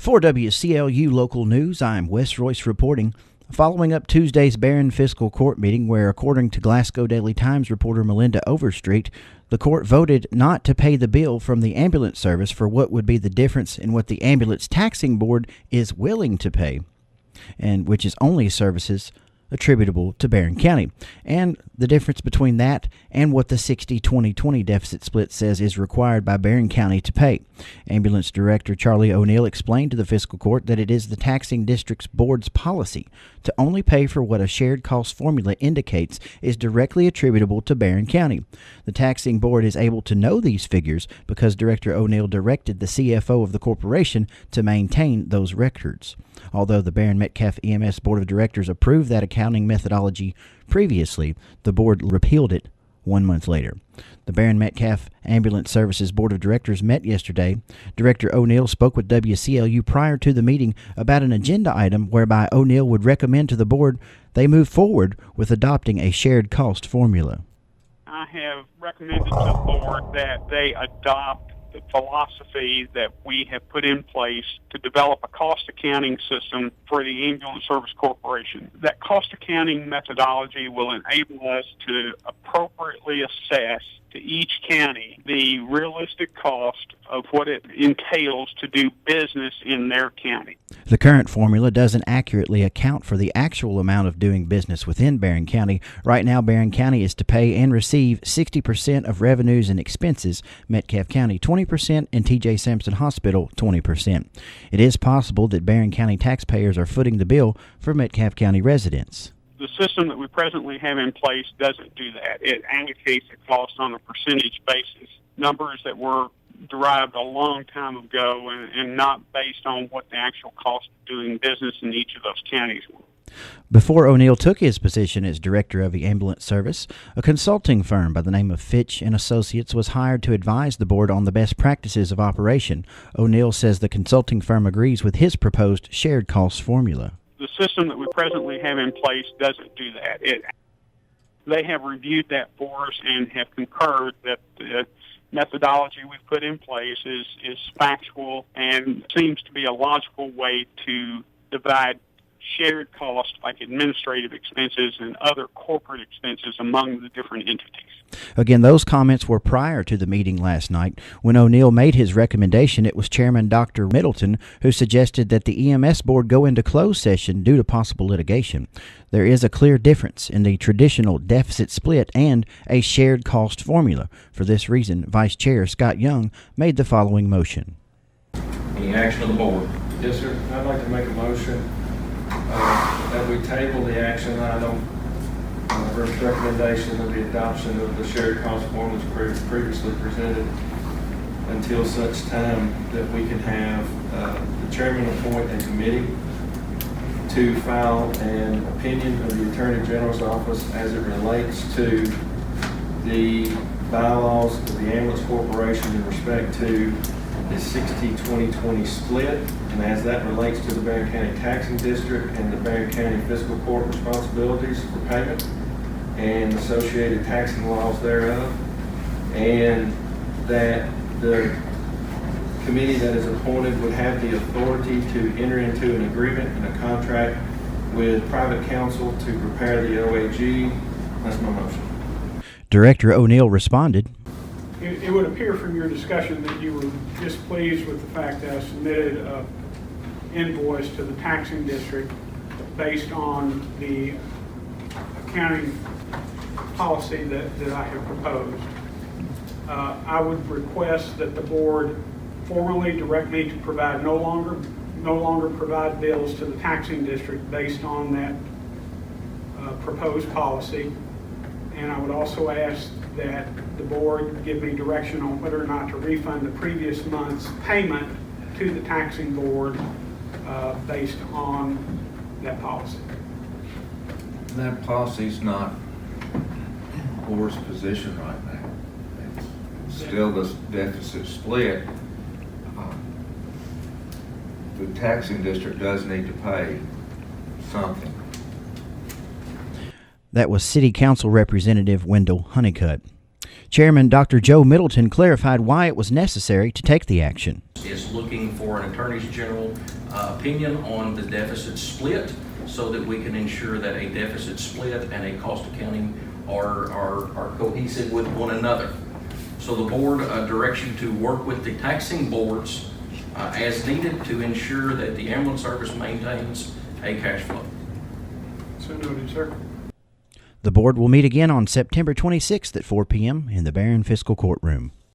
For WCLU Local News, I'm Wes Royce reporting. Following up Tuesday's Barren Fiscal Court meeting where, according to Glasgow Daily Times reporter Melinda Overstreet, the court voted not to pay the bill from the ambulance service for what would be the difference in what the ambulance taxing board is willing to pay, and which is only services attributable to Barren County, and the difference between that and what the 60-20-20 deficit split says is required by Barren County to pay. Ambulance Director Charlie O'Neill explained to the fiscal court that it is the taxing district's board's policy to only pay for what a shared cost formula indicates is directly attributable to Barren County. The taxing board is able to know these figures because Director O'Neill directed the CFO of the corporation to maintain those records. Although the Barren Metcalfe EMS Board of Directors approved that accounting methodology previously, the board repealed it 1 month later. The Barren Metcalfe Ambulance Services Board of Directors met yesterday. Director O'Neill spoke with WCLU prior to the meeting about an agenda item whereby O'Neill would recommend to the board they move forward with adopting a shared cost formula. I have recommended to the board that they adopt the philosophy that we have put in place to develop a cost accounting system for the Ambulance Service Corporation. That cost accounting methodology will enable us to appropriately assess to each county the realistic cost of what it entails to do business in their county. The current formula doesn't accurately account for the actual amount of doing business within Barren County. Right now, Barren County is to pay and receive 60% of revenues and expenses, Metcalfe County 20%, and T.J. Sampson Hospital 20%. It is possible that Barren County taxpayers are footing the bill for Metcalfe County residents. The system that we presently have in place doesn't do that. It allocates the cost on a percentage basis, numbers that were derived a long time ago and not based on what the actual cost of doing business in each of those counties were. Before O'Neill took his position as director of the ambulance service, a consulting firm by the name of Fitch and Associates was hired to advise the board on the best practices of operation. O'Neill says the consulting firm agrees with his proposed shared cost formula. The system that we presently have in place doesn't do that. They have reviewed that for us and have concurred that the methodology we've put in place is factual and seems to be a logical way to divide shared costs like administrative expenses and other corporate expenses among the different entities. Again, those comments were prior to the meeting last night. When O'Neill made his recommendation, it was Chairman Dr. Middleton who suggested that the EMS board go into closed session due to possible litigation. There is a clear difference in the traditional deficit split and a shared cost formula. For this reason, Vice Chair Scott Young made the following motion. Any action of the board? Yes, sir. I'd like to make a motion that we table the action item, recommendation of the adoption of the shared cost formulas previously presented until such time that we can have the chairman appoint a committee to file an opinion of the Attorney General's office as it relates to the bylaws of the Ambulance Corporation in respect to the 60-20-20 split, and as that relates to the Barren County Taxing District and the Barren County Fiscal Court responsibilities for payment and associated taxing laws thereof, and that the committee that is appointed would have the authority to enter into an agreement and a contract with private counsel to prepare the OAG. That's my motion. Director O'Neill responded. It would appear from your discussion that you were displeased with the fact that I submitted an invoice to the taxing district based on the accounting policy that I have proposed. I would request that the board formally direct me to provide no longer provide bills to the taxing district based on that proposed policy. And I would also ask that the board give me direction on whether or not to refund the previous month's payment to the taxing board based on that policy. That policy's not the board's position right now. It's still this deficit split. The taxing district does need to pay something. That was City Council Representative Wendell Honeycutt. Chairman Dr. Joe Middleton clarified why it was necessary to take the action. It's is looking for an Attorney's General opinion on the deficit split so that we can ensure that a deficit split and a cost accounting are cohesive with one another. So the board directs you to work with the taxing boards as needed to ensure that the ambulance service maintains a cash flow. So noted, sir. The board will meet again on September 26th at 4 p.m. in the Barren Fiscal Courtroom.